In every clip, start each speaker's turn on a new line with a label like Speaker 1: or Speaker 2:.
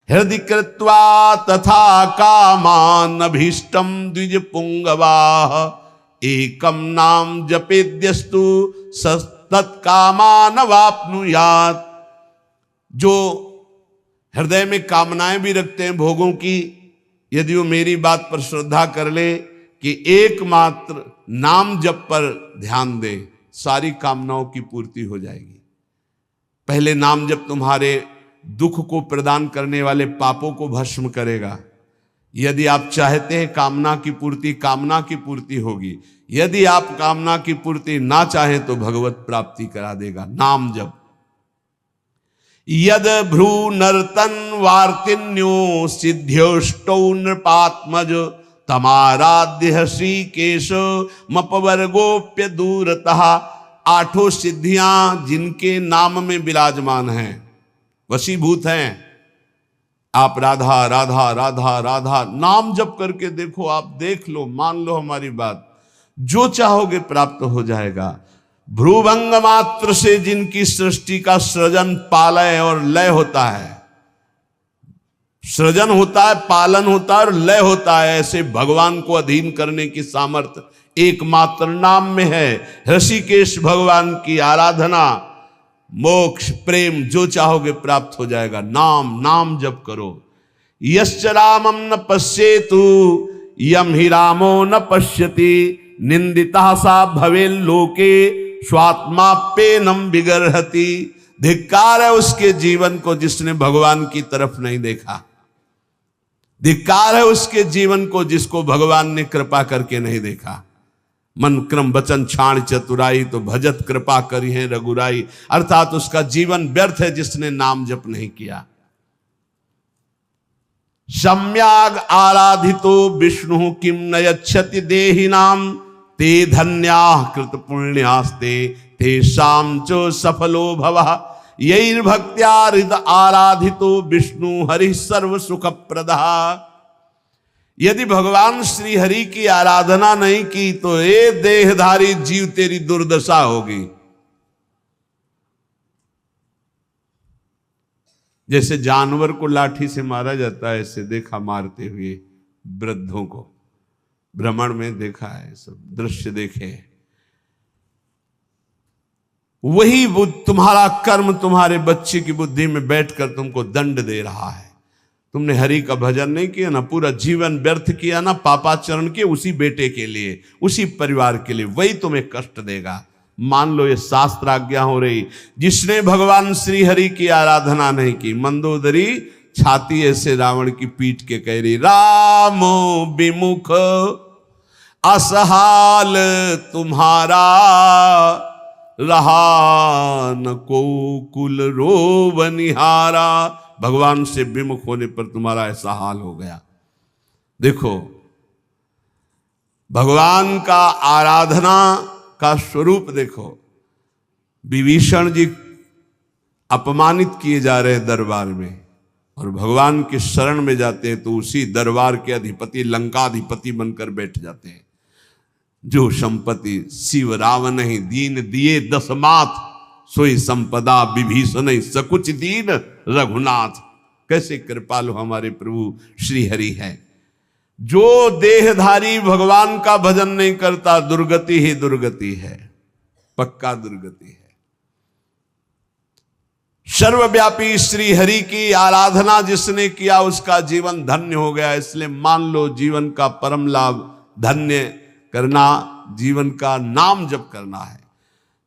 Speaker 1: हृदय कृत्वा तथा कामान अभीष्टम द्विज पुंगवाह एकम नाम जपेद्यस्तु तत्कामान वाप्नुयात्। जो हृदय में कामनाएं भी रखते हैं भोगों की, यदि वो मेरी बात पर श्रद्धा कर ले कि एकमात्र नाम जप पर ध्यान दे, सारी कामनाओं की पूर्ति हो जाएगी। पहले नाम जप तुम्हारे दुख को प्रदान करने वाले पापों को भस्म करेगा। यदि आप चाहते हैं कामना की पूर्ति होगी। यदि आप कामना की पूर्ति ना चाहें तो भगवत प्राप्ति करा देगा नाम जप। यद भ्रू नर्तन वार्तिन्यो सिद्ध्योष्टौ नृपात्मज तमाराध्य श्रीकेश मपवर्गोप्य दूरतः। आठों सिद्धियां जिनके नाम में विराजमान हैं, वशीभूत हैं। आप राधा राधा राधा राधा नाम जप करके देखो, आप देख लो, मान लो हमारी बात, जो चाहोगे प्राप्त हो जाएगा। भ्रूभंग मात्र से जिनकी सृष्टि का सृजन पालय और लय होता है, सृजन होता है, पालन होता है और लय होता है, ऐसे भगवान को अधीन करने की सामर्थ्य एकमात्र नाम में है। ऋषिकेश भगवान की आराधना, मोक्ष, प्रेम जो चाहोगे प्राप्त हो जाएगा। नाम जप करो। यश्च रामं न पश्येतु यम हि रामो न पश्यति निंदिता सा भवेल्लोके स्वात्माप्येनं विगर्हति। धिक्कार है उसके जीवन को जिसने भगवान की तरफ नहीं देखा। धिक्कार है उसके जीवन को जिसको भगवान ने कृपा करके नहीं देखा। मन क्रम वचन छाण चतुराई तो भजत कृपा करी है रघुराई। अर्थात उसका जीवन व्यर्थ है जिसने नाम जप नहीं किया। सम्याग आराधितो विष्णु किम न यच्छति देहिनाम ते धन्याः कृत पुण्यास्ते तेषां च सफलो भवः। यैर्भक्त्या हृदय आराधितो विष्णु हरि सर्व सुख प्रदः। यदि भगवान श्री हरि की आराधना नहीं की तो ये देहधारी जीव तेरी दुर्दशा होगी। जैसे जानवर को लाठी से मारा जाता है, ऐसे देखा मारते हुए वृद्धों को, भ्रमण में देखा है, सब दृश्य देखे। वही तुम्हारा कर्म तुम्हारे बच्चे की बुद्धि में बैठकर तुमको दंड दे रहा है। तुमने हरि का भजन नहीं किया ना, पूरा जीवन व्यर्थ किया ना, पापाचरण किए उसी बेटे के लिए, उसी परिवार के लिए, वही तुम्हें कष्ट देगा। मान लो ये शास्त्र आज्ञा हो रही। जिसने भगवान श्री हरि की आराधना नहीं की, मंदोदरी छाती ऐसे रावण की पीठ के कह रही, रामो विमुख असहाल तुम्हारा रहा न को कुल रोवनिहारा। भगवान से विमुख होने पर तुम्हारा ऐसा हाल हो गया। देखो भगवान का आराधना का स्वरूप देखो। विभीषण जी अपमानित किए जा रहे दरबार में और भगवान के शरण में जाते हैं तो उसी दरबार के अधिपति लंकाधिपति बनकर बैठ जाते हैं। जो संपत्ति शिव रावण ही दीन दिए दसमात सोई संपदा विभीषण सकुच दीन रघुनाथ। कैसे कृपालु हमारे प्रभु श्री हरि है। जो देहधारी भगवान का भजन नहीं करता दुर्गति ही दुर्गति है, पक्का दुर्गति है। सर्वव्यापी श्री हरि की आराधना जिसने किया उसका जीवन धन्य हो गया। इसलिए मान लो जीवन का परम लाभ धन्य करना, जीवन का नाम जप करना है।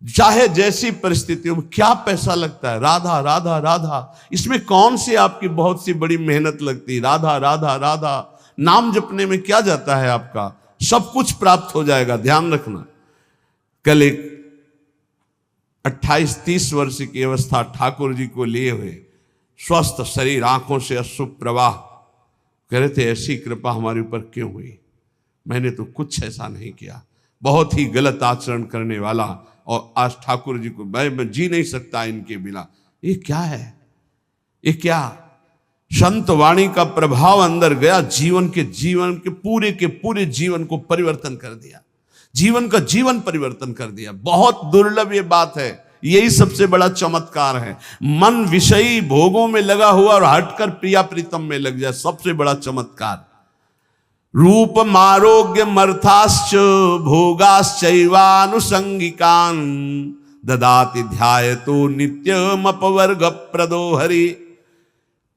Speaker 1: चाहे जैसी परिस्थितियों में, क्या पैसा लगता है, राधा राधा राधा, इसमें कौन सी आपकी बहुत सी बड़ी मेहनत लगती, राधा राधा राधा। नाम जपने में क्या जाता है आपका, सब कुछ प्राप्त हो जाएगा। ध्यान रखना। कल एक 28-30 वर्ष की अवस्था ठाकुर जी को लिए हुए, स्वस्थ शरीर, आंखों से अश्रु प्रवाह, कह रहे थे ऐसी कृपा हमारे ऊपर क्यों हुई। मैंने तो कुछ ऐसा नहीं किया, बहुत ही गलत आचरण करने वाला, और आज ठाकुर जी को मैं जी नहीं सकता इनके बिना। ये क्या है, ये क्या संत वाणी का प्रभाव अंदर गया, जीवन के पूरे जीवन को परिवर्तन कर दिया, जीवन का जीवन परिवर्तन कर दिया। बहुत दुर्लभ ये बात है, यही सबसे बड़ा चमत्कार है। मन विषयी भोगों में लगा हुआ और हटकर प्रिया प्रीतम में लग जाए, सबसे बड़ा चमत्कार। रूप मारोग्य मर्थाश्च भोगाश्चैवानुसंगिकान ददाति ध्यायतो नित्यम अपवर्ग प्रदो हरि।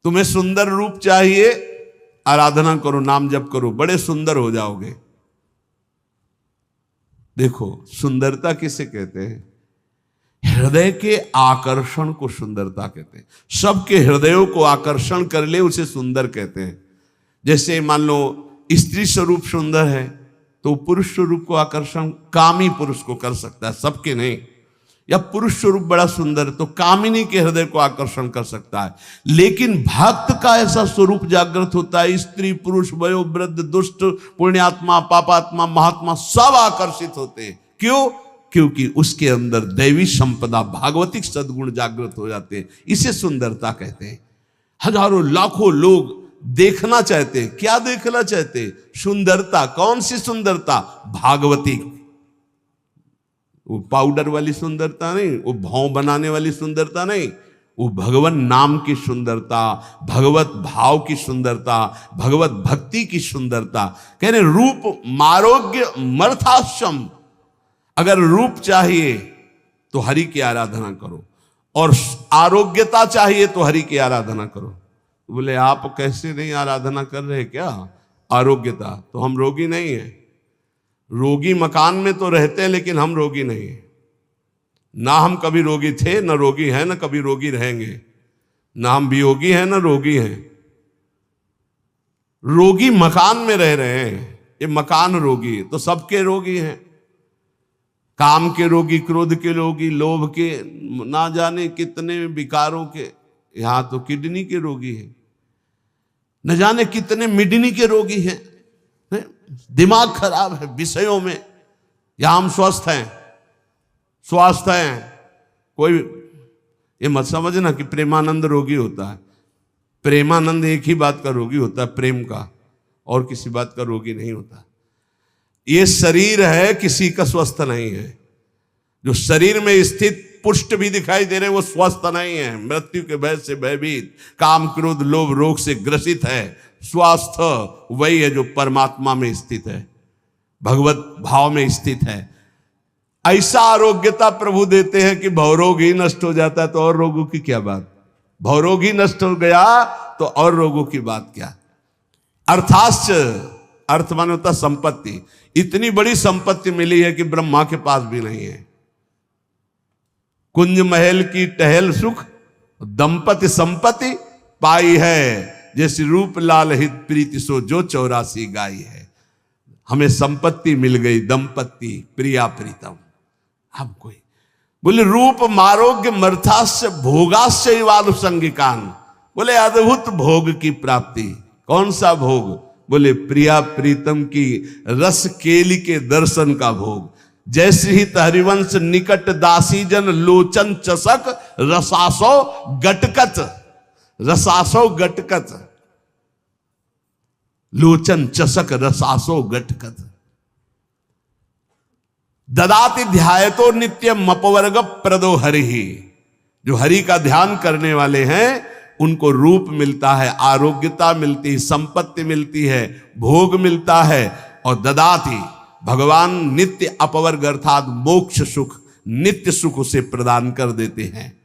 Speaker 1: तुम्हें सुंदर रूप चाहिए, आराधना करो, नाम जप करो, बड़े सुंदर हो जाओगे। देखो सुंदरता किसे कहते हैं? हृदय के आकर्षण को सुंदरता कहते हैं। सबके हृदयों को आकर्षण कर ले उसे सुंदर कहते हैं। जैसे मान लो स्त्री स्वरूप सुंदर है तो पुरुष स्वरूप को आकर्षण कामी पुरुष को कर सकता है, सबके नहीं। या पुरुष स्वरूप बड़ा सुंदर है तो कामिनी के हृदय को आकर्षण कर सकता है। लेकिन भक्त का ऐसा स्वरूप जागृत होता है, स्त्री पुरुष वयोवृद्ध दुष्ट पुण्यात्मा पापात्मा महात्मा सब आकर्षित होते हैं। क्यों? क्योंकि उसके अंदर दैवी संपदा भागवतिक सद्गुण जागृत हो जाते हैं। इसे सुंदरता कहते हैं। हजारों लाखों लोग देखना चाहते हैं। क्या देखना चाहते हैं? सुंदरता। कौन सी सुंदरता? भागवतिक। वो पाउडर वाली सुंदरता नहीं, वो भाव बनाने वाली सुंदरता नहीं, वो भगवान नाम की सुंदरता, भगवत भाव की सुंदरता, भगवत भक्ति की सुंदरता। कह रहे रूप मारोग्य मर्थाश्रम। अगर रूप चाहिए तो हरि की आराधना करो, और आरोग्यता चाहिए तो हरि की आराधना करो। बोले आप कैसे नहीं आराधना कर रहे क्या? आरोग्यता तो हम रोगी नहीं है। रोगी मकान में तो रहते हैं लेकिन हम रोगी नहीं है। ना हम कभी रोगी थे, ना रोगी हैं, ना कभी रोगी रहेंगे। ना हम वियोगी हैं ना रोगी हैं। रोगी मकान में रह रहे हैं, ये मकान रोगी। तो सबके रोगी हैं। काम के रोगी, क्रोध के रोगी, लोभ के, ना जाने कितने विकारों के। यहां तो किडनी के रोगी हैं, न जाने कितने मिडनी के रोगी हैं। दिमाग खराब है विषयों में। यहां हम स्वस्थ हैं, स्वास्थ्य हैं। कोई ये मत समझना कि प्रेमानंद रोगी होता है। प्रेमानंद एक ही बात का रोगी होता है, प्रेम का, और किसी बात का रोगी नहीं होता। ये शरीर है, किसी का स्वस्थ नहीं है। जो शरीर में स्थित पुष्ट भी दिखाई दे रहे वो स्वस्थ नहीं है। मृत्यु के भय से भयभीत, काम क्रोध लोभ रोग से ग्रसित है। स्वास्थ्य वही है जो परमात्मा में स्थित है, भगवत भाव में स्थित है। ऐसा आरोग्यता प्रभु देते हैं कि भवरोग ही नष्ट हो जाता है तो और रोगों की क्या बात। भवरोग ही नष्ट हो गया तो और रोगों की बात क्या। अर्थाश्च, अर्थ माने होता संपत्ति। इतनी बड़ी संपत्ति मिली है कि ब्रह्मा के पास भी नहीं है। कुंज महल की टहल सुख, दंपति संपत्ति पाई है। जैसे रूप लाल हित प्रीति सो जो 84 गाई है। हमें संपत्ति मिल गई, दंपत्ति प्रिया प्रीतम। हम कोई बोले रूप मारोग्य मर्थास्य भोगास्य वानुसंगिकान। बोले अद्भुत भोग की प्राप्ति। कौन सा भोग? बोले प्रिया प्रीतम की रस केली के दर्शन का भोग। जैसे ही हरिवंश निकट दासी जन लोचन चसक रसासो गटकत। रसासो गटकत, लोचन चसक रसासो गटकत। ददाति ध्यायतो नित्यम अपवर्ग प्रदो हरि। जो हरि का ध्यान करने वाले हैं उनको रूप मिलता है, आरोग्यता मिलती है, संपत्ति मिलती है, भोग मिलता है। और ददाति भगवान नित्य अपवर्ग अर्थात मोक्ष सुख, नित्य सुख उसे प्रदान कर देते हैं।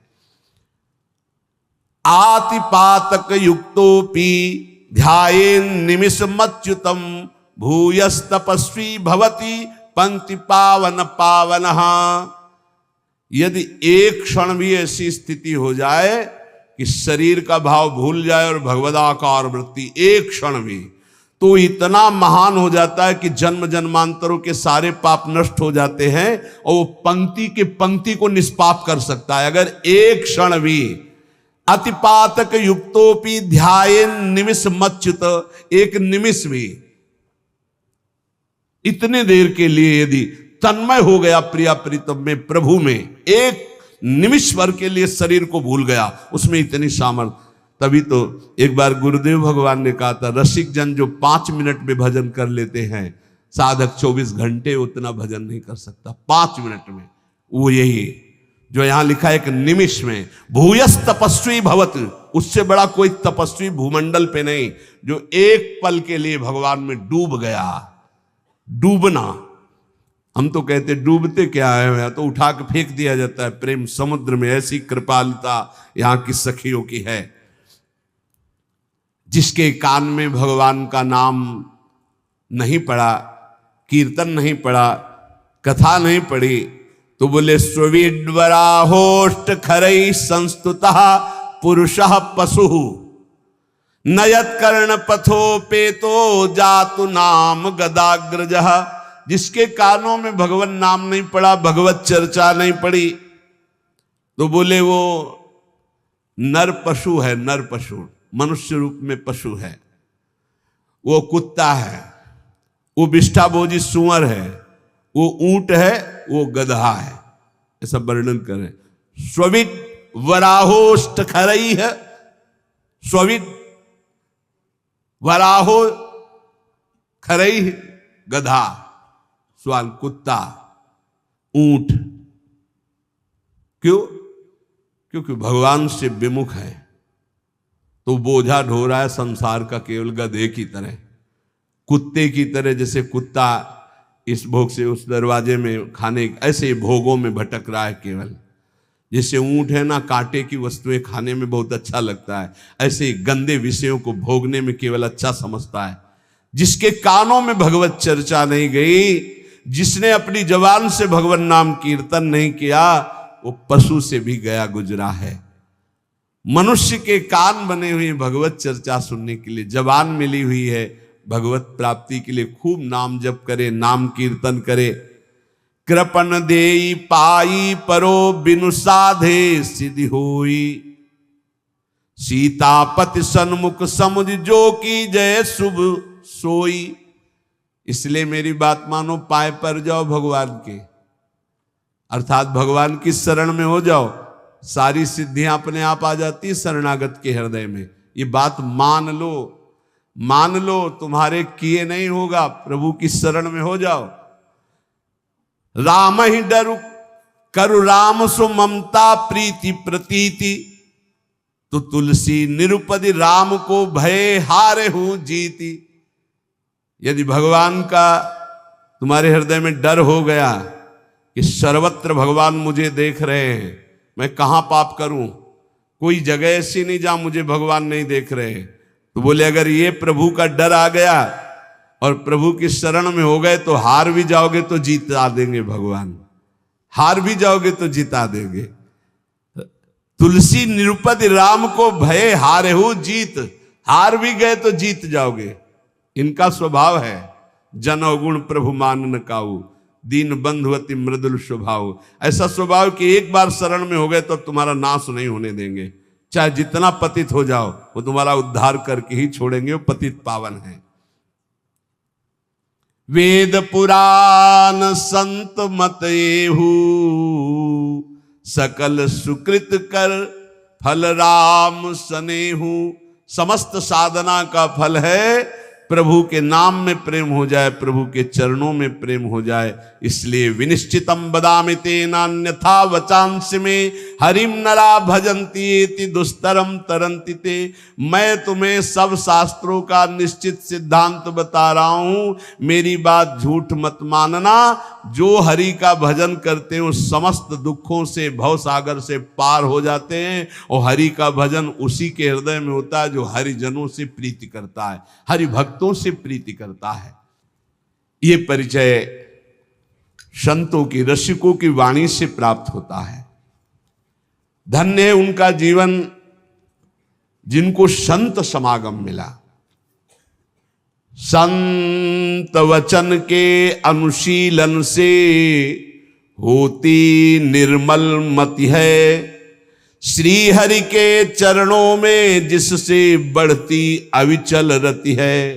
Speaker 1: आतिपातक युक्तोपि ध्यायेन निमिषमच्युतम भूयस तपस्वी भवति पंक्ति पावन पावनः। यदि एक क्षण भी ऐसी स्थिति हो जाए कि शरीर का भाव भूल जाए और भगवदाकार वृत्ति एक क्षण भी, तो इतना महान हो जाता है कि जन्म जन्मांतरों के सारे पाप नष्ट हो जाते हैं और वो पंक्ति के पंक्ति को निष्पाप कर सकता है। अगर एक क्षण भी अतिपातक युक्तोपि ध्यायेन निमिष मच्युत, एक निमिष भी, इतने देर के लिए यदि तन्मय हो गया प्रिया प्रीतम में, प्रभु में, एक निमिष भर के लिए शरीर को भूल गया, उसमें इतनी सामर्थ्य। तभी तो एक बार गुरुदेव भगवान ने कहा था, रसिक जन जो 5 मिनट में भजन कर लेते हैं, साधक 24 घंटे उतना भजन नहीं कर सकता 5 मिनट में। वो यही जो यहां लिखा है एक निमिष में, भूयस तपस्वी भवत, उससे बड़ा कोई तपस्वी भूमंडल पे नहीं, जो एक पल के लिए भगवान में डूब गया। डूबना, हम तो कहते डूबते क्या है, तो उठा के फेंक दिया जाता है प्रेम समुद्र में। ऐसी कृपालुता यहां की सखियों की है। जिसके कान में भगवान का नाम नहीं पड़ा, कीर्तन नहीं पड़ा, कथा नहीं पड़ी, तो बोले स्वविड्वराहोष्ट खरई संस्तुतः पुरुषः पशु नयत कर्ण पथोपेतो जातु नाम गदाग्रजः। जिसके कानों में भगवान नाम नहीं पड़ा, भगवत चर्चा नहीं पड़ी, तो बोले वो नर पशु है। नर पशु, मनुष्य रूप में पशु है, वो कुत्ता है, वो विष्ठाभोजी सुअर है, वो ऊंट है, वो गधा है, ऐसा वर्णन करें। स्वविद वराहोष्ट खरई है, स्वविद वराहो खरई गधा, स्वाल कुत्ता, ऊंट। क्यों? क्योंकि भगवान से विमुख है, तो बोझा ढो रहा है संसार का केवल गधे की तरह, कुत्ते की तरह। जैसे कुत्ता इस भोग से उस दरवाजे में खाने, ऐसे भोगों में भटक रहा है केवल। जैसे ऊंट है ना, कांटे की वस्तुएं खाने में बहुत अच्छा लगता है, ऐसे ही गंदे विषयों को भोगने में केवल अच्छा समझता है। जिसके कानों में भगवत चर्चा नहीं गई, जिसने अपनी जबान से भगवान नाम कीर्तन नहीं किया, वो पशु से भी गया गुजरा है। मनुष्य के कान बने हुए भगवत चर्चा सुनने के लिए, जबान मिली हुई है भगवत प्राप्ति के लिए। खूब नाम जप करे, नाम कीर्तन करे। कृपन देई पाई परो बिनु साधे सिद्धि होई, सीतापति सन्मुख समुझ जो की जय शुभ सोई। इसलिए मेरी बात मानो, पाए पर जाओ भगवान के, अर्थात भगवान की शरण में हो जाओ, सारी सिद्धियां अपने आप आ जाती है शरणागत के हृदय में। ये बात मान लो, मान लो, तुम्हारे किए नहीं होगा, प्रभु की शरण में हो जाओ। राम ही डरु करु राम सु ममता प्रीति प्रतीति, तो तुलसी निरुपदि राम को भय हारे हूं जीती। यदि भगवान का तुम्हारे हृदय में डर हो गया कि सर्वत्र भगवान मुझे देख रहे हैं, मैं कहां पाप करूं, कोई जगह ऐसी नहीं जहां मुझे भगवान नहीं देख रहे, तो बोले अगर ये प्रभु का डर आ गया और प्रभु की शरण में हो गए, तो हार भी जाओगे तो जीता देंगे भगवान, हार भी जाओगे तो जीता देंगे। तुलसी निरुपति राम को भय हारे हो जीत, हार भी गए तो जीत जाओगे। इनका स्वभाव है जन अवगुण प्रभु मान न काऊ, दीन बंधुवती मृदुल स्वभाव। ऐसा स्वभाव कि एक बार शरण में हो गए तो तुम्हारा नाश नहीं होने देंगे, चाहे जितना पतित हो जाओ, वो तुम्हारा उद्धार करके ही छोड़ेंगे, वो पतित पावन है। वेद पुराण संत मत एहू, सकल सुकृत कर फल राम सनेहू। समस्त साधना का फल है प्रभु के नाम में प्रेम हो जाए, प्रभु के चरणों में प्रेम हो जाए। इसलिए विनिश्चितम बदामि तेनान्यथा वचांसि में हरिम नरा भजन्ति एति दुस्तरम तरन्ति ते। मैं तुम्हें सब शास्त्रों का निश्चित सिद्धांत बता रहा हूं, मेरी बात झूठ मत मानना। जो हरि का भजन करते हैं उस समस्त दुखों से, भव सागर से पार हो जाते हैं। और हरि का भजन उसी के हृदय में होता है जो हरिजनों से प्रीति करता है, हरि भक्तों से प्रीति करता है। ये परिचय संतों की, रसिकों की वाणी से प्राप्त होता है। धन्य है उनका जीवन जिनको संत समागम मिला। संत वचन के अनुशीलन से होती निर्मल मति है, श्री हरि के चरणों में जिससे बढ़ती अविचल रति है।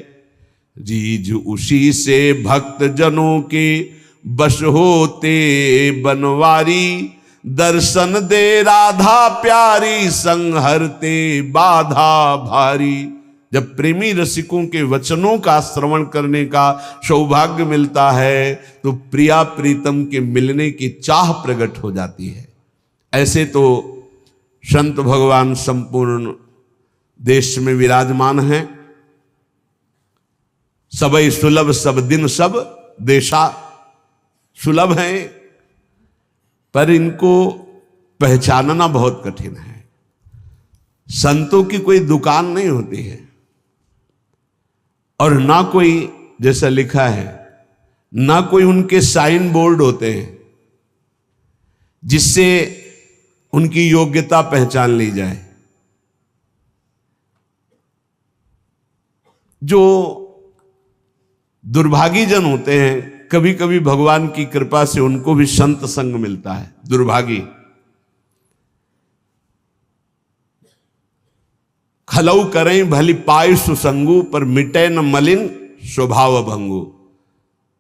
Speaker 1: रीझ उसी से भक्त जनों के बश होते बनवारी, दर्शन दे राधा प्यारी संहरते बाधा भारी। जब प्रेमी रसिकों के वचनों का श्रवण करने का सौभाग्य मिलता है तो प्रिया प्रीतम के मिलने की चाह प्रकट हो जाती है। ऐसे तो संत भगवान संपूर्ण देश में विराजमान हैं। सबई सुलभ सब दिन सब देशा सुलभ हैं, पर इनको पहचानना बहुत कठिन है। संतों की कोई दुकान नहीं होती है और ना कोई, जैसा लिखा है, ना कोई उनके साइन बोर्ड होते हैं जिससे उनकी योग्यता पहचान ली जाए। जो दुर्भागी जन होते हैं, कभी कभी भगवान की कृपा से उनको भी संत संग मिलता है। दुर्भागी खलऊ करें भली पाय सुसंगु, पर मिटे न मलिन स्वभाव भंगु।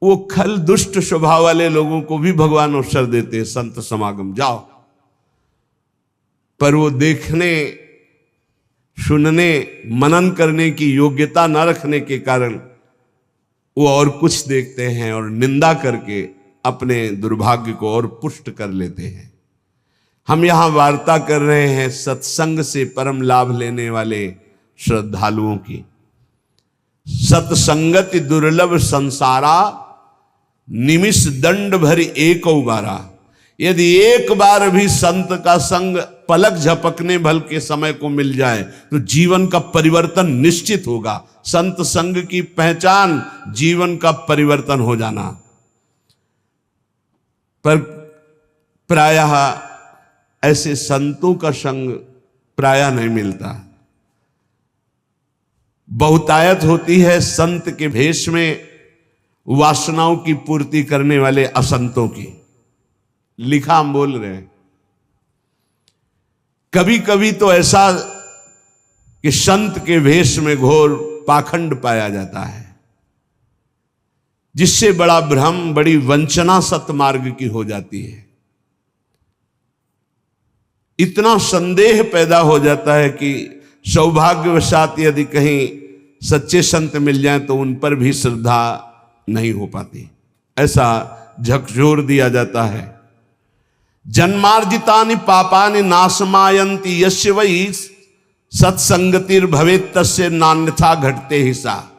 Speaker 1: वो खल दुष्ट स्वभाव वाले लोगों को भी भगवान अवसर देते हैं, संत समागम जाओ, पर वो देखने, सुनने, मनन करने की योग्यता न रखने के कारण वो और कुछ देखते हैं और निंदा करके अपने दुर्भाग्य को और पुष्ट कर लेते हैं। हम यहां वार्ता कर रहे हैं सत्संग से परम लाभ लेने वाले श्रद्धालुओं की। सत्संगति दुर्लभ संसारा, निमिष दंड भरी एक बारा। यदि एक बार भी संत का संग पलक झपकने भल के समय को मिल जाए तो जीवन का परिवर्तन निश्चित होगा। संत संग की पहचान जीवन का परिवर्तन हो जाना। पर प्रायः ऐसे संतों का संग प्रायः नहीं मिलता। बहुतायत होती है संत के भेष में वासनाओं की पूर्ति करने वाले असंतों की। लिखा हम बोल रहे हैं। कभी कभी तो ऐसा कि संत के भेष में घोर पाखंड पाया जाता है, जिससे बड़ा भ्रम, बड़ी वंचना सतमार्ग की हो जाती है। इतना संदेह पैदा हो जाता है कि सौभाग्यवशात यदि कहीं सच्चे संत मिल जाएं तो उन पर भी श्रद्धा नहीं हो पाती। ऐसा झकझोर दिया जाता है। जन्मार्जितानि पापानि नाशमायन्ति यस्य वै सत्संगतिर भवेत् तस्य नान्यथा घटते हिसा।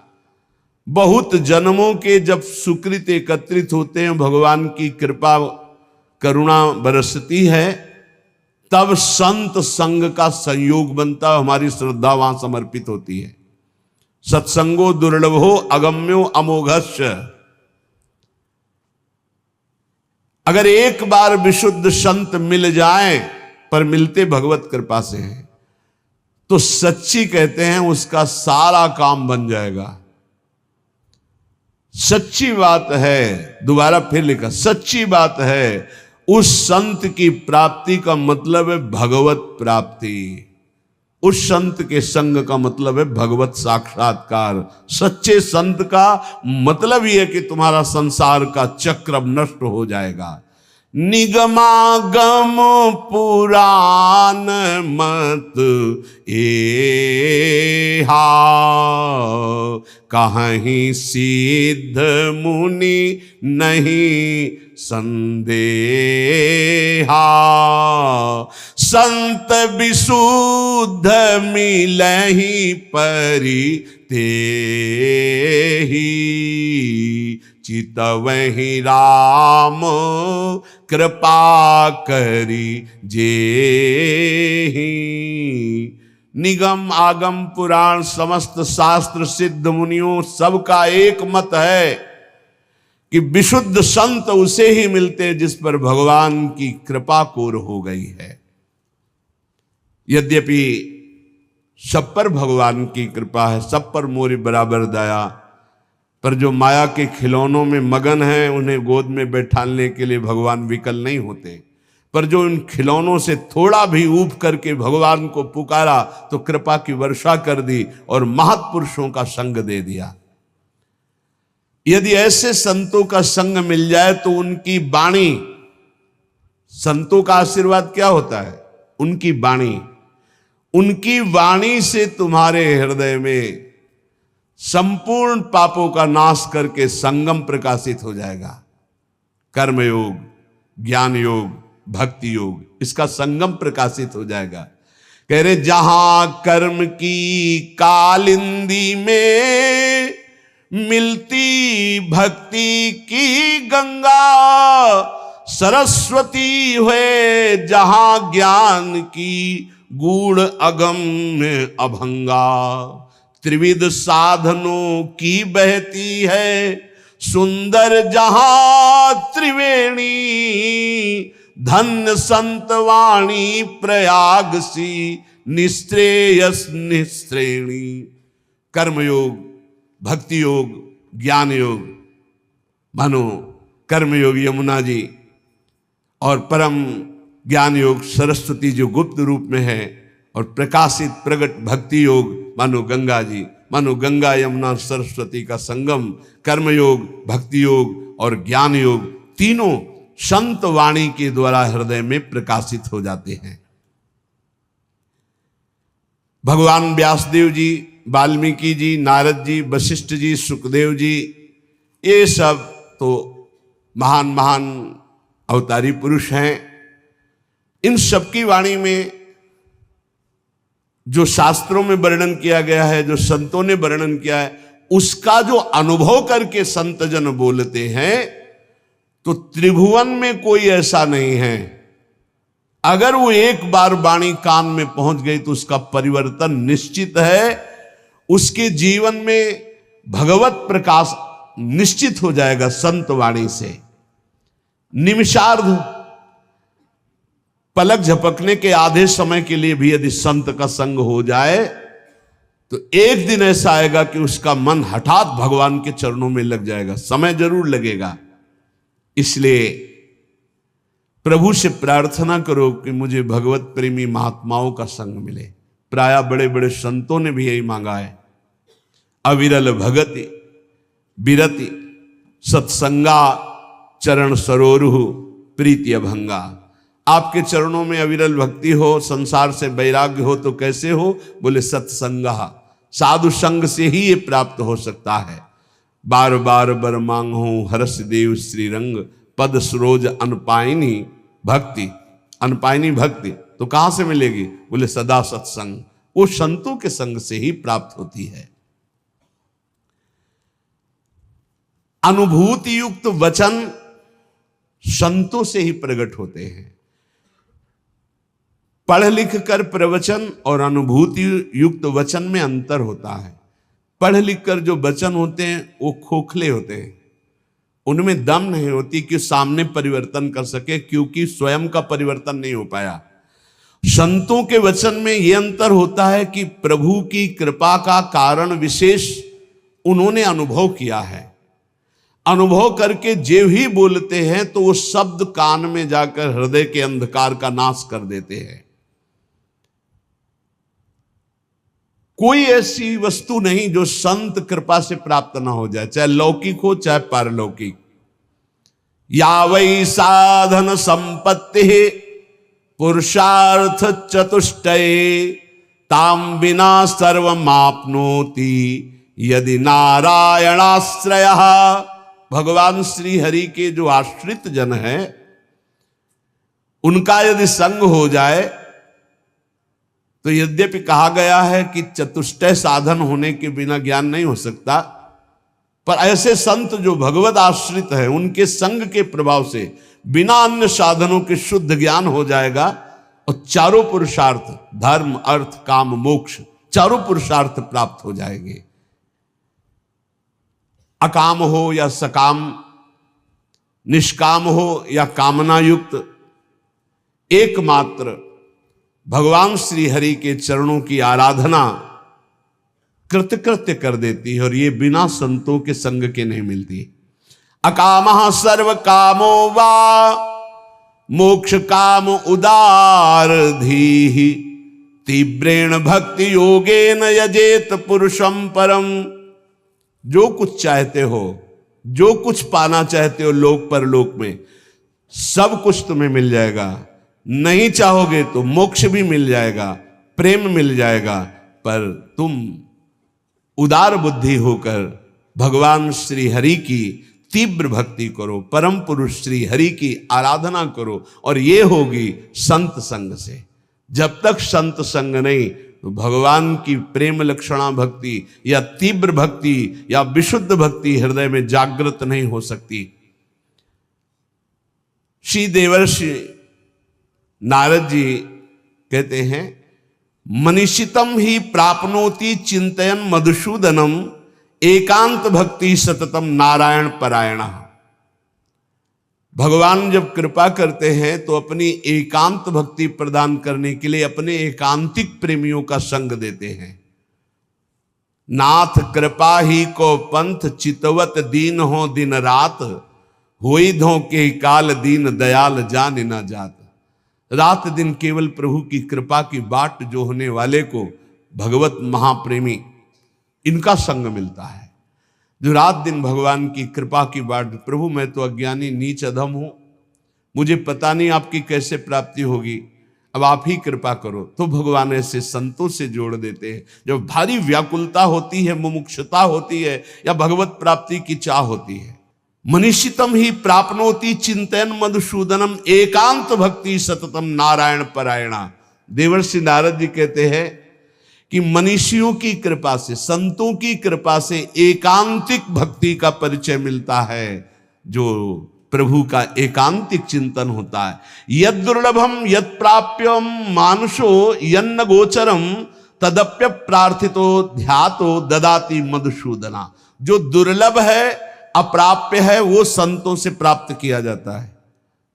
Speaker 1: बहुत जन्मों के जब सुकृत एकत्रित होते हैं, भगवान की कृपा करुणा बरसती है, तब संत संग का संयोग बनता है। हमारी श्रद्धा वहां समर्पित होती है। सत्संगो दुर्लभो अगम्यो अमोघस्य। अगर एक बार विशुद्ध संत मिल जाएं, पर मिलते भगवत कृपा से हैं, तो सच्ची कहते हैं उसका सारा काम बन जाएगा। सच्ची बात है, दोबारा फिर लिखा, सच्ची बात है। उस संत की प्राप्ति का मतलब है भगवत प्राप्ति। उस संत के संग का मतलब है भगवत साक्षात्कार। सच्चे संत का मतलब यह है कि तुम्हारा संसार का चक्र नष्ट हो जाएगा। निगमागम पुराण मत एहा, कहीं सिद्ध मुनि नहीं संदेहा। संत विशुद्ध मिलहि परि तेहि, चितवहि राम कृपा करी जेहि। निगम आगम पुराण समस्त शास्त्र सिद्ध मुनियों सबका एक मत है कि विशुद्ध संत उसे ही मिलते हैं जिस पर भगवान की कृपा कोर हो गई है। यद्यपि सब पर भगवान की कृपा है, सब पर मोरी बराबर दया, पर जो माया के खिलौनों में मगन हैं उन्हें गोद में बैठाने के लिए भगवान विकल नहीं होते। पर जो उन खिलौनों से थोड़ा भी ऊब करके भगवान को पुकारा तो कृपा की वर्षा कर दी और महापुरुषों का संग दे दिया। यदि ऐसे संतों का संग मिल जाए तो उनकी वाणी, संतों का आशीर्वाद क्या होता है? उनकी वाणी, उनकी वाणी से तुम्हारे हृदय में संपूर्ण पापों का नाश करके संगम प्रकाशित हो जाएगा। कर्म योग, ज्ञान योग, भक्ति योग, इसका संगम प्रकाशित हो जाएगा। कह रहे जहां कर्म की कालिंदी में मिलती भक्ति की गंगा, सरस्वती हुए जहां ज्ञान की गूढ़ अगम्य अभंगा। त्रिविध साधनों की बहती है सुंदर जहां त्रिवेणी, धन्य संत वाणी प्रयाग सी निश्रेयस निश्रेणी। कर्मयोग, भक्ति योग, ज्ञान योग, मानो कर्मयोग यमुना जी और परम ज्ञान योग सरस्वती जो गुप्त रूप में है, और प्रकाशित प्रगट भक्ति योग मानो गंगा जी, मानो गंगा यमुना सरस्वती का संगम। कर्मयोग, भक्ति योग और ज्ञान योग तीनों संत वाणी के द्वारा हृदय में प्रकाशित हो जाते हैं। भगवान व्यासदेव जी, वाल्मीकि जी, नारद जी, वशिष्ठ जी, सुखदेव जी, ये सब तो महान महान अवतारी पुरुष हैं। इन सबकी वाणी में जो शास्त्रों में वर्णन किया गया है, जो संतों ने वर्णन किया है, उसका जो अनुभव करके संत जन बोलते हैं, तो त्रिभुवन में कोई ऐसा नहीं है, अगर वो एक बार वाणी कान में पहुंच गई तो उसका परिवर्तन निश्चित है। उसके जीवन में भगवत प्रकाश निश्चित हो जाएगा संत वाणी से। निमिषार्ध, पलक झपकने के आधे समय के लिए भी यदि संत का संग हो जाए तो एक दिन ऐसा आएगा कि उसका मन हठात भगवान के चरणों में लग जाएगा। समय जरूर लगेगा। इसलिए प्रभु से प्रार्थना करो कि मुझे भगवत प्रेमी महात्माओं का संग मिले। प्राय बड़े बड़े संतों ने भी यही मांगा है। अविरल भगति विरति सत्संगा चरण सरोरुह प्रीति अभंगा। आपके चरणों में अविरल भक्ति हो, संसार से वैराग्य हो तो कैसे हो? बोले सत्संगा, साधु संग से ही ये प्राप्त हो सकता है। बार बार बर मांगो हर्ष देव श्री रंग, पद सरोज अनपायनी भक्ति। अनपायनी भक्ति तो कहां से मिलेगी? बोले सदा सत्संग, वो संतों के संग से ही प्राप्त होती है। अनुभूति युक्त वचन संतों से ही प्रकट होते हैं। पढ़ लिख कर प्रवचन और अनुभूति युक्त वचन में अंतर होता है। पढ़ लिख कर जो वचन होते हैं वो खोखले होते हैं, उनमें दम नहीं होती कि सामने परिवर्तन कर सके, क्योंकि स्वयं का परिवर्तन नहीं हो पाया। संतों के वचन में यह अंतर होता है कि प्रभु की कृपा का कारण विशेष उन्होंने अनुभव किया है। अनुभव करके जो ही बोलते हैं तो वो शब्द कान में जाकर हृदय के अंधकार का नाश कर देते हैं। कोई ऐसी वस्तु नहीं जो संत कृपा से प्राप्त ना हो जाए, चाहे लौकिक हो चाहे पारलौकिक। या वै साधन संपत्ति पुरुषार्थ चतुष्टये, ताम बिना सर्वमाप्नोति यदि नारायणाश्रयः। भगवान श्री हरि के जो आश्रित जन हैं, उनका यदि संग हो जाए तो यद्यपि कहा गया है कि चतुष्टय साधन होने के बिना ज्ञान नहीं हो सकता, पर ऐसे संत जो भगवत आश्रित हैं, उनके संग के प्रभाव से बिना अन्य साधनों के शुद्ध ज्ञान हो जाएगा और चारों पुरुषार्थ धर्म अर्थ काम मोक्ष चारों पुरुषार्थ प्राप्त हो जाएंगे। अकाम हो या सकाम, निष्काम हो या कामना युक्त, एकमात्र भगवान श्री हरि के चरणों की आराधना कृतकृत्य कर देती है, और ये बिना संतों के संग के नहीं मिलती। अकामः सर्व कामो वा मोक्ष काम उदार धीहि, तीव्रेण भक्ति योगेन यजेत पुरुषम परम। जो कुछ चाहते हो, जो कुछ पाना चाहते हो लोक परलोक में, सब कुछ तुम्हें मिल जाएगा। नहीं चाहोगे तो मोक्ष भी मिल जाएगा, प्रेम मिल जाएगा, पर तुम उदार बुद्धि होकर भगवान श्री हरि की तीव्र भक्ति करो, परम पुरुष श्री हरि की आराधना करो, और ये होगी संत संग से। जब तक संत संग नहीं तो भगवान की प्रेम लक्षणा भक्ति या तीव्र भक्ति या विशुद्ध भक्ति हृदय में जागृत नहीं हो सकती। श्री देवर्षि नारद जी कहते हैं, मनीषितम ही प्राप्नोति चिंतयन मधुसूदनम एकांत भक्ति सततम नारायण परायणा। भगवान जब कृपा करते हैं तो अपनी एकांत भक्ति प्रदान करने के लिए अपने एकांतिक प्रेमियों का संग देते हैं। नाथ कृपा ही को पंथ चितवत दीन हो दिन रात, होई धो के काल दीन दयाल जान न जात। रात दिन केवल प्रभु की कृपा की बाट जो होने वाले को भगवत महाप्रेमी इनका संग मिलता है, जो रात दिन भगवान की कृपा की बाट। प्रभु मैं तो अज्ञानी नीच अधम हूं, मुझे पता नहीं आपकी कैसे प्राप्ति होगी, अब आप ही कृपा करो। तो भगवान ऐसे संतों से जोड़ देते हैं। जब भारी व्याकुलता होती है, मुमुक्षुता होती है या भगवत प्राप्ति की चाह होती है, मनीषितम ही प्राप्नोति चिंतन मधुसूदनम एकांत भक्ति सततम नारायण परायणा। देवर्षि नारद जी कहते हैं कि मनीषियों की कृपा से, संतों की कृपा से एकांतिक भक्ति का परिचय मिलता है, जो प्रभु का एकांतिक चिंतन होता है। यद दुर्लभम यद प्राप्यम मानुषो यन्न गोचरम तदप्य प्रार्थितो ध्यातो ददाति मधुसूदना। जो दुर्लभ है, अप्राप्य है, वो संतों से प्राप्त किया जाता है।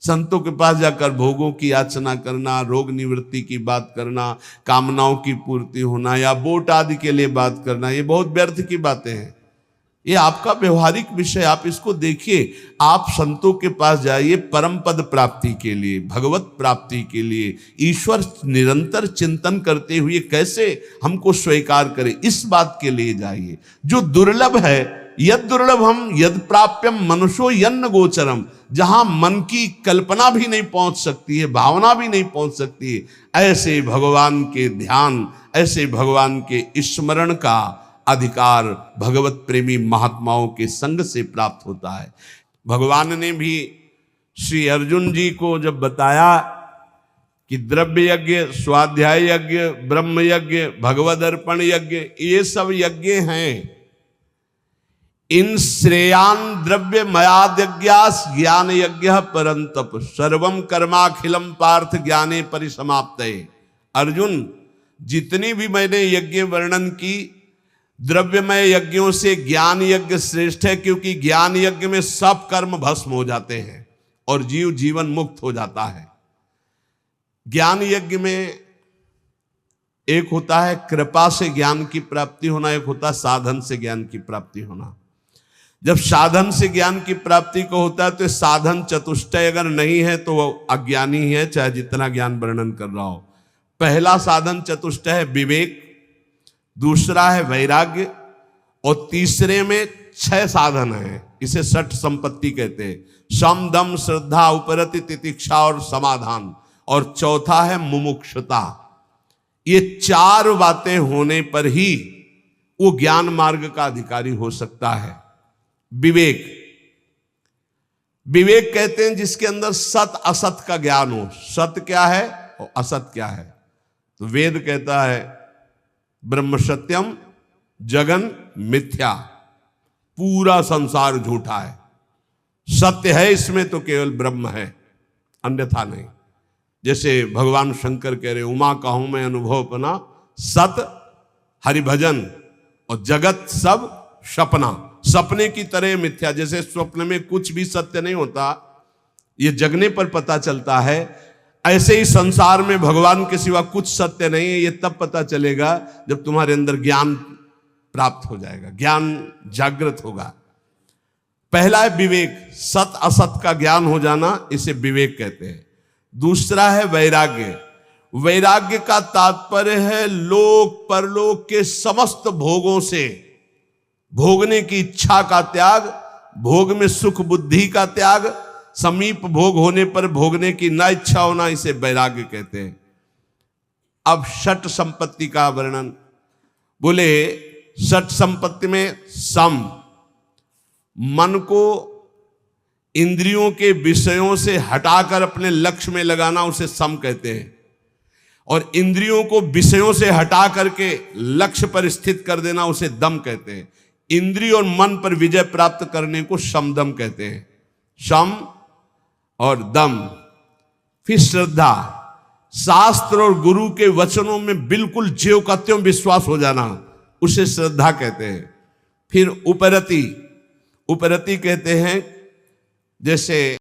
Speaker 1: संतों के पास जाकर भोगों की याचना करना, रोग निवृत्ति की बात करना, कामनाओं की पूर्ति होना या वोट आदि के लिए बात करना, ये बहुत व्यर्थ की बातें हैं। ये आपका व्यवहारिक विषय, आप इसको देखिए। आप संतों के पास जाइए परम पद प्राप्ति के लिए, भगवत प्राप्ति के लिए, ईश्वर निरंतर चिंतन करते हुए कैसे हमको स्वीकार करे, इस बात के लिए जाइए। जो दुर्लभ है, यद दुर्लभम यद प्राप्यम मनुष्यो यन्न गोचरम, जहां मन की कल्पना भी नहीं पहुंच सकती है, भावना भी नहीं पहुंच सकती है, ऐसे भगवान के ध्यान, ऐसे भगवान के स्मरण का अधिकार भगवत प्रेमी महात्माओं के संग से प्राप्त होता है। भगवान ने भी श्री अर्जुन जी को जब बताया कि द्रव्य यज्ञ, स्वाध्याय यज्ञ, ब्रह्म यज्ञ, भगवद अर्पण यज्ञ, ये सब यज्ञ हैं, इन श्रेयान द्रव्य मयाद्यज्ञास ज्ञान यज्ञ परंतप सर्वम कर्माखिलम पार्थ ज्ञाने परिसमाप्तये। अर्जुन, जितनी भी मैंने यज्ञ वर्णन की, द्रव्यमय यज्ञों से ज्ञान यज्ञ श्रेष्ठ है, क्योंकि ज्ञान यज्ञ में सब कर्म भस्म हो जाते हैं और जीव जीवन मुक्त हो जाता है। ज्ञान यज्ञ में एक होता है कृपा से ज्ञान की प्राप्ति होना, एक होता है साधन से ज्ञान की प्राप्ति होना। जब साधन से ज्ञान की प्राप्ति को होता है तो साधन चतुष्टय अगर नहीं है तो वो अज्ञानी है, चाहे जितना ज्ञान वर्णन कर रहा हो। पहला साधन चतुष्टय है विवेक, दूसरा है वैराग्य, और तीसरे में 6 साधन है, इसे षट संपत्ति कहते हैं। सम दम श्रद्धा उपरति तितिक्षा और समाधान, और चौथा है मुमुक्षुता। ये 4 बातें होने पर ही वो ज्ञान मार्ग का अधिकारी हो सकता है। विवेक, विवेक कहते हैं जिसके अंदर सत असत का ज्ञान हो। सत्य क्या है और असत क्या है। तो वेद कहता है ब्रह्म सत्यम जगन मिथ्या, पूरा संसार झूठा है। सत्य है इसमें तो केवल ब्रह्म है, अन्यथा नहीं। जैसे भगवान शंकर कह रहे, उमा कहूं मैं अनुभव अपना, सत हरिभजन और जगत सब सपना। सपने की तरह मिथ्या, जैसे स्वप्न में कुछ भी सत्य नहीं होता, ये जगने पर पता चलता है, ऐसे ही संसार में भगवान के सिवा कुछ सत्य नहीं है। ये तब पता चलेगा जब तुम्हारे अंदर ज्ञान प्राप्त हो जाएगा, ज्ञान जागृत होगा। पहला है विवेक, सत असत का ज्ञान हो जाना, इसे विवेक कहते हैं। दूसरा है वैराग्य। वैराग्य का तात्पर्य है लोक परलोक के समस्त भोगों से भोगने की इच्छा का त्याग, भोग में सुख बुद्धि का त्याग, समीप भोग होने पर भोगने की न इच्छा होना, इसे वैराग्य कहते हैं। अब षट संपत्ति का वर्णन, बोले षट संपत्ति में सम, मन को इंद्रियों के विषयों से हटाकर अपने लक्ष्य में लगाना उसे सम कहते हैं, और इंद्रियों को विषयों से हटा करके लक्ष्य पर स्थित कर देना उसे दम कहते हैं। इंद्रिय और मन पर विजय प्राप्त करने को समदम कहते हैं, सम और दम। फिर श्रद्धा, शास्त्र और गुरु के वचनों में बिल्कुल ज्यों का त्यों विश्वास हो जाना, उसे श्रद्धा कहते हैं। फिर उपरति, उपरति कहते हैं जैसे